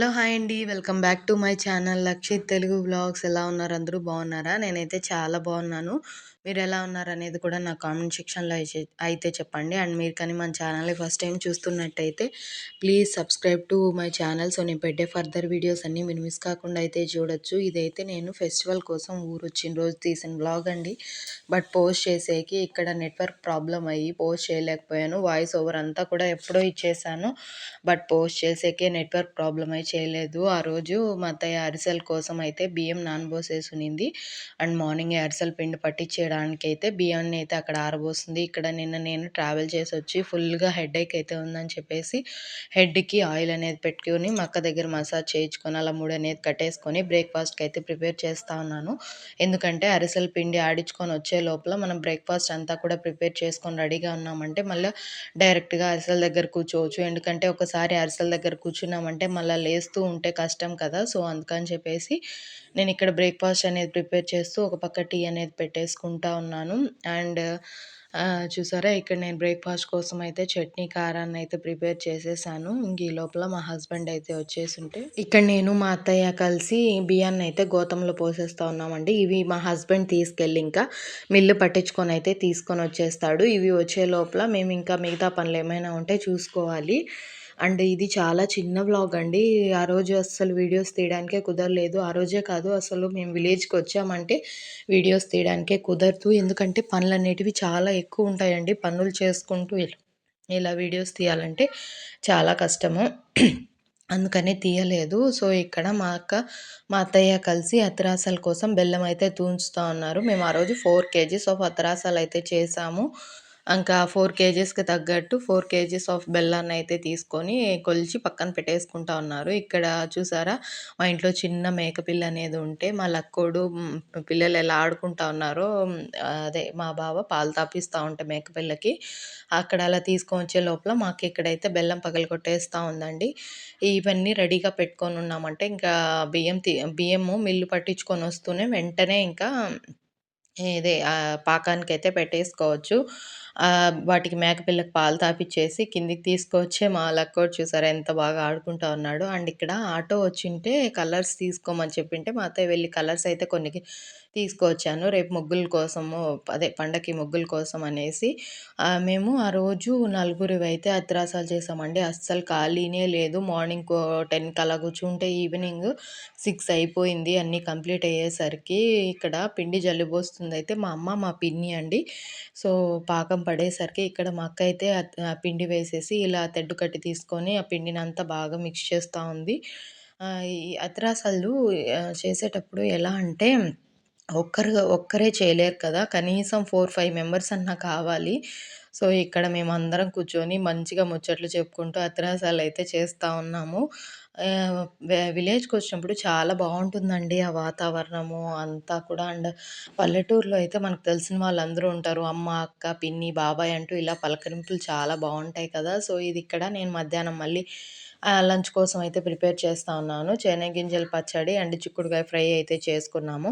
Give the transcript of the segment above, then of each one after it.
Hello! Hi అండి. Welcome back to my channel 'Lakshith Telugu vlogs' ఎలా ఉన్నారు? అందరూ బాగున్నారా? నేనైతే చాలా బాగున్నాను. మీరెలా ఉన్నారనేది కూడా నా కామెంట్ సెక్షన్‌లో అయితే చెప్పండి. అండ్ మీరు కానీ మన ఛానల్‌ని ఫస్ట్ టైం చూస్తున్నట్టయితే please subscribe to my channel. So నేను పెట్టే ఫర్దర్ వీడియోస్ అన్నీ మీరు మిస్ కాకుండా అయితే చూడొచ్చు. ఇదైతే నేను ఫెస్టివల్ కోసం ఊరొచ్చిన రోజు తీసిన వ్లాగ్ అండి. బట్ పోస్ట్ చేసేకి ఇక్కడ నెట్వర్క్ ప్రాబ్లమ్ అయ్యి పోస్ట్ చేయలేకపోయాను. వాయిస్ ఓవర్ అంతా కూడా ఎప్పుడో ఇచ్చేసాను. బట్ పోస్ట్ చేసేకే నెట్వర్క్ ప్రాబ్లమ్ అయి చేయలేదు. ఆ రోజు మా అత్తయ్య అరిసెల కోసం అయితే బియ్యం నానబోసేసునింది. అండ్ మార్నింగే అరిసెల పిండి పట్టించేయడానికైతే బియ్యాన్ని అయితే అక్కడ ఆరబోసింది. ఇక్కడ నిన్న నేను ట్రావెల్ చేసి వచ్చి ఫుల్‌గా హెడేక్ అయితే ఉందని చెప్పేసి హెడ్‌కి ఆయిల్ అనేది పెట్టుకొని మా అక్క దగ్గర మసాజ్ చేయించుకొని అలా ముడి అనేది కట్టేసుకొని బ్రేక్‌ఫాస్ట్‌కి అయితే ప్రిపేర్ చేస్తా ఉన్నాను. ఎందుకంటే అరిసెల పిండి ఆడించుకొని వచ్చే లోపల మనం బ్రేక్‌ఫాస్ట్ అంతా కూడా ప్రిపేర్ చేసుకొని రెడీగా ఉన్నామంటే మళ్ళా డైరెక్ట్‌గా అరిసెల దగ్గర కూర్చోవచ్చు. ఎందుకంటే ఒకసారి అరిసెల దగ్గర కూర్చున్నామంటే మళ్ళా లేస్తూ ఉంటే కష్టం కదా! సో అందుకని చెప్పేసి నేను ఇక్కడ బ్రేక్‌ఫాస్ట్ అనేది ప్రిపేర్ చేస్తూ ఒక పక్క టీ అనేది పెట్టేసుకుంటా ఉన్నాను. అండ్ చూసారా ఇక్కడ నేను బ్రేక్‌ఫాస్ట్ కోసం అయితే చట్నీ, కారాన్ని అయితే ప్రిపేర్ చేసేసాను. ఇంక ఈ లోపల మా హస్బెండ్ అయితే వచ్చేసుంటే ఇక్కడ నేను మా అత్తయ్య కలిసి బియ్యాన్ని అయితే గోతంలో పోసేస్తా ఉన్నామండి. ఇవి మా హస్బెండ్ తీసుకెళ్ళి ఇంకా మిల్లు పట్టించుకొని అయితే తీసుకొని వచ్చేస్తాడు. ఇవి వచ్చే లోపల మేము ఇంకా మిగతా పనులు ఏమైనా ఉంటే చూసుకోవాలి. అండ్ ఇది చాలా చిన్న వ్లాగ్ అండి. ఆ రోజు అస్సలు వీడియోస్ తీయడానికే కుదరలేదు. ఆ రోజే కాదు అసలు మేము విలేజ్‌కి వచ్చామంటే వీడియోస్ తీయడానికే కుదరదు. ఎందుకంటే పనులనేటివి చాలా ఎక్కువ ఉంటాయండి. పనులు చేసుకుంటూ ఇలా వీడియోస్ తీయాలంటే చాలా కష్టము. అందుకనే తీయలేదు. సో ఇక్కడ మా అక్క, మా అత్తయ్య కలిసి అత్తరసాల కోసం బెల్లం అయితే తుంచుతా ఉన్నారు. మేము ఆ రోజు 4 కేజీస్ ఆఫ్ అత్తరసాలు అయితే చేసాము. ఇంకా 4 కేజీస్‌కి తగ్గట్టు 4 కేజీస్ ఆఫ్ బెల్లాన్ని అయితే తీసుకొని కొలిచి పక్కన పెట్టేసుకుంటా ఉన్నారు. ఇక్కడ చూసారా మా ఇంట్లో చిన్న మేకపిల్ల అనేది ఉంటే మా లక్కోడు పిల్లలు ఎలా ఆడుకుంటా ఉన్నారో అదే మా బావ పాలు తాపిస్తా ఉంటే మేకపిల్లకి అక్కడ అలా తీసుకొని వచ్చే లోపల మాకు ఇక్కడైతే బెల్లం పగలగొట్టేస్తా ఉందండి. ఇవన్నీ రెడీగా పెట్టుకొని ఉన్నామంటే ఇంకా బియ్యము మిల్లు పట్టించుకొని వస్తూనే వెంటనే ఇంకా పాకానికైతే పెట్టేసుకోవచ్చు. వాటికి మేకపిల్లకి పాలు తాపిచ్చేసి కిందికి తీసుకొచ్చే మా లక్కోడు చూసారా ఎంత బాగా ఆడుకుంటా ఉన్నాడో. అండ్ ఇక్కడ ఆటో వచ్చింటే కలర్స్ తీసుకోమని చెప్పింటే మా అత్తయ్య వెళ్ళి కలర్స్ అయితే కొన్ని తీసుకొచ్చాను. రేపు ముగ్గుల కోసము అదే పండగకి ముగ్గుల కోసం అనేసి. మేము ఆ రోజు నలుగురివైతే అత్తరసాలు చేసామండి. అస్సలు ఖాళీనే లేదు. మార్నింగ్ 10కి అలా కూర్చుంటే ఈవినింగ్ 6 అయిపోయింది. అన్నీ కంప్లీట్ అయ్యేసరికి ఇక్కడ పిండి జల్లిబోస్తుందయితే మా అమ్మ, మా పిన్ని అండి. సో పాకం పడేసరికి ఇక్కడ మా అక్క అయితే పిండి వేసేసి ఇలా తెడ్డు కట్టి తీసుకొని ఆ పిండినంతా బాగా మిక్స్ చేస్తా ఉంది. ఈ అత్తరసాలు చేసేటప్పుడు ఎలా అంటే ఒక్కరే చేయలేరు కదా! కనీసం 4, 5 మెంబర్స్ అన్నా కావాలి. సో ఇక్కడ మేమందరం కూర్చొని మంచిగా ముచ్చట్లు చెప్పుకుంటూ అత్తరసాలయితే చేస్తా ఉన్నాము. విలేజ్‌కొచ్చినప్పుడు చాలా బావుంటుందండి. ఆ వాతావరణము అంతా కూడా. అండ్ పల్లెటూరులో అయితే మనకు తెలిసిన వాళ్ళందరూ ఉంటారు. అమ్మ, అక్క, పిన్ని, బాబాయ్ అంటూ ఇలా పలకరింపులు చాలా బావుంటాయి కదా! సో ఇది ఇక్కడ నేను మధ్యాహ్నం మళ్ళీ లంచ్ కోసం అయితే ప్రిపేర్ చేస్తా ఉన్నాను. చెనగ్గింజల పచ్చడి అండ్ చిక్కుడుకాయ ఫ్రై అయితే చేసుకున్నాము.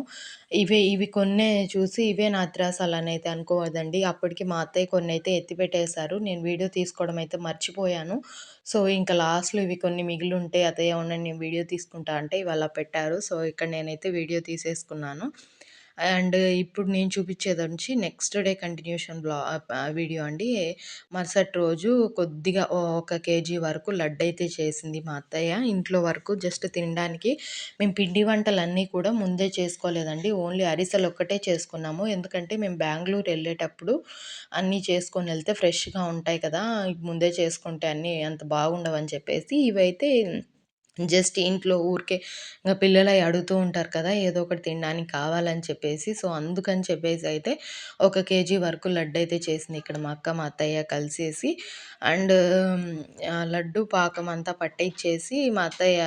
ఇవి కొన్నే చూసి ఇవే నా అత్తరసాలని అయితే అనుకోవద్దండి. అప్పటికి మా అత్తయ్య కొన్నైతే ఎత్తిపెట్టేశారు. నేను వీడియో తీసుకోవడం అయితే మర్చిపోయాను. సో ఇంకా లాస్ట్‌లో ఇవి కొన్ని మిగిలుంటే అత్తయ్య ఉండండి నేను వీడియో తీసుకుంటా అంటే ఇవి అలా పెట్టారు. సో ఇక్కడ నేనైతే వీడియో తీసేసుకున్నాను. అండ్ ఇప్పుడు నేను చూపించేదొచ్చి నెక్స్ట్ డే కంటిన్యూషన్ వీడియో అండి. మరుసటి రోజు కొద్దిగా ఒక కేజీ వరకు లడ్డయితే చేసింది మా అత్తయ్య. ఇంట్లో వరకు జస్ట్ తినడానికి. మేము పిండి వంటలన్నీ కూడా ముందే చేసుకోలేదండి. ఓన్లీ అరిసెలు ఒక్కటే చేసుకున్నాము. ఎందుకంటే మేము బెంగుళూరు ఎళ్ళేటప్పుడు అన్నీ చేసుకొనెళ్తే ఫ్రెష్‌గా ఉంటాయి కదా! ముందే చేసుకుంటే అన్నీ అంత బాగుండవని చెప్పేసి ఇవైతే జస్ట్ ఇంట్లో ఊరికే ఇంగ పిల్లలయి అడుగుతూ ఉంటారు కదా! ఏదో ఒకటి తినడానికి కావాలని చెప్పేసి. సో అందుకని చెప్పేసి అయితే ఒక కేజీ వరకు లడ్డయితే చేసింది ఇక్కడ మా అక్క, మా అత్తయ్య కలిసేసి. అండ్ లడ్డు పాకం అంతా పట్టిచ్చేసి మా అత్తయ్య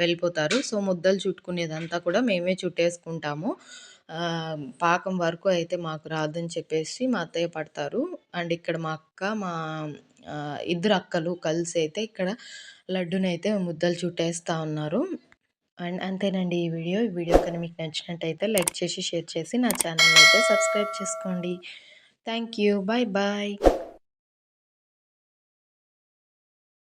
వెళ్ళిపోతారు. సో ముద్దలు చుట్టుకునేదంతా కూడా మేమే చుట్టేసుకుంటాము. పాకం వరకు అయితే మాకు రాదని చెప్పేసి మా అత్తయ్య పడతారు. అండ్ ఇక్కడ మా అక్క, మా ఇద్దరు అక్కలు కలిసైతే ఇక్కడ లడ్డునైతే ముద్దలు చుట్టేస్తా ఉన్నారు. అండ్ అంతేనండి ఈ వీడియో. ఈ వీడియో కానీ మీకు నచ్చినట్టయితే లైక్ చేసి, షేర్ చేసి నా ఛానల్‌ని అయితే సబ్స్క్రైబ్ చేసుకోండి. Thank you. Bye bye.